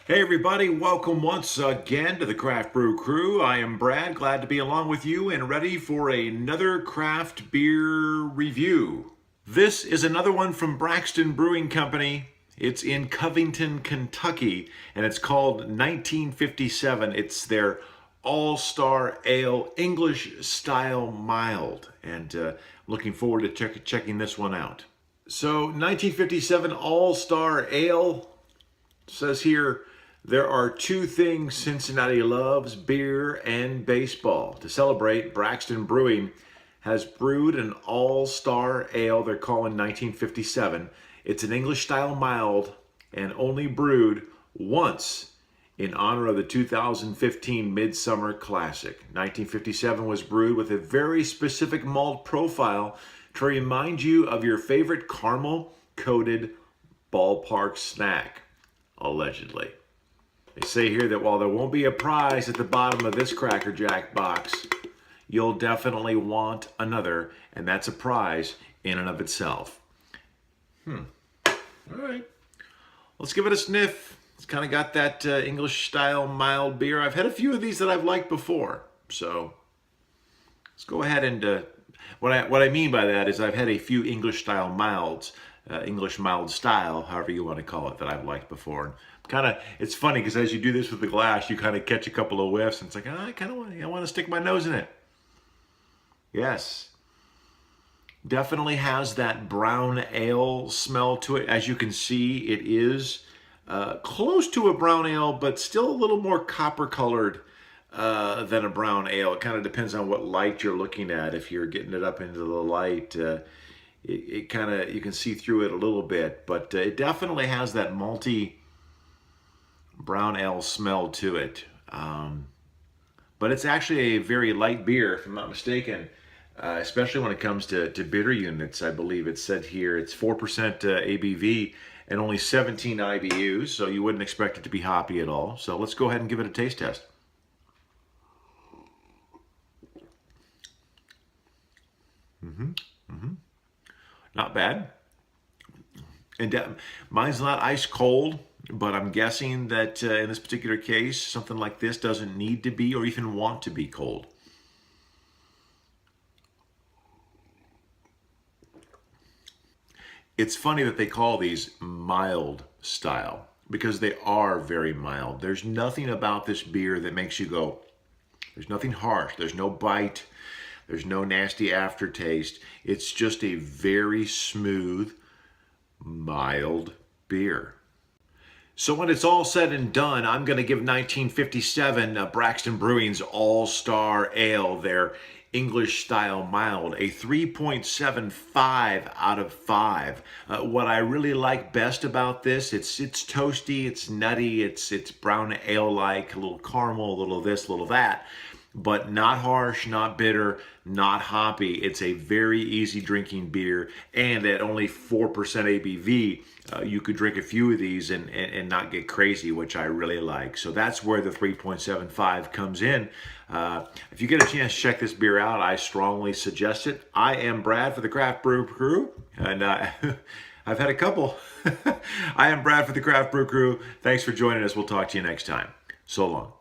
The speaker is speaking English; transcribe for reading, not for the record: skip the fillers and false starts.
Hey everybody, welcome once again to the Craft Brew Crew. I am Brad, glad to be along with you and ready for another craft beer review. This is another one from Braxton Brewing Company. It's in Covington, Kentucky, and it's called 1957. It's their All-Star Ale English Style Mild, and looking forward to checking this one out. So 1957 All-Star Ale says here, there are two things Cincinnati loves, beer and baseball. To celebrate, Braxton Brewing has brewed an all-star ale they're calling 1957. It's an English-style mild and only brewed once in honor of the 2015 Midsummer Classic. 1957 was brewed with a very specific malt profile to remind you of your favorite caramel-coated ballpark snack, allegedly. They say here that while there won't be a prize at the bottom of this Cracker Jack box, you'll definitely want another, and that's a prize in and of itself. All right. Let's give it a sniff. It's kind of got that English-style mild beer. I've had a few of these that I've liked before, so let's go ahead and... What I mean by that is I've had a few English-style milds, English mild style, however you want to call it, that I've liked before. It's funny because as you do this with the glass, you kind of catch a couple of whiffs, and it's like, I want to stick my nose in it. Yes, definitely has that brown ale smell to it. As you can see, it is close to a brown ale, but still a little more copper-colored than a brown ale. It kind of depends on what light you're looking at. If you're getting it up into the light, you can see through it a little bit, but it definitely has that malty brown ale smell to it. But it's actually a very light beer, if I'm not mistaken, especially when it comes to bitter units. I believe it said here it's 4% ABV and only 17 IBUs, so you wouldn't expect it to be hoppy at all. So let's go ahead and give it a taste test. Not bad. And mine's not ice cold, but I'm guessing that in this particular case, something like this doesn't need to be or even want to be cold. It's funny that they call these mild style because they are very mild. There's nothing about this beer that makes you go, there's nothing harsh, there's no bite, there's no nasty aftertaste. It's just a very smooth, mild beer. So when it's all said and done, I'm going to give 1957 Braxton Brewing's All-Star Ale, their English-style mild, a 3.75 out of 5. What I really like best about this, it's toasty, it's nutty, it's brown ale-like, a little caramel, a little this, a little that, but not harsh, not bitter, not hoppy. It's a very easy drinking beer, and at only 4% ABV, you could drink a few of these and not get crazy, which I really like. So that's where the 3.75 comes in. If you get a chance to check this beer out, I strongly suggest it. I am Brad for the Craft Brew Crew, and I've had a couple. I am Brad for the Craft Brew Crew. Thanks for joining us. We'll talk to you next time. So long.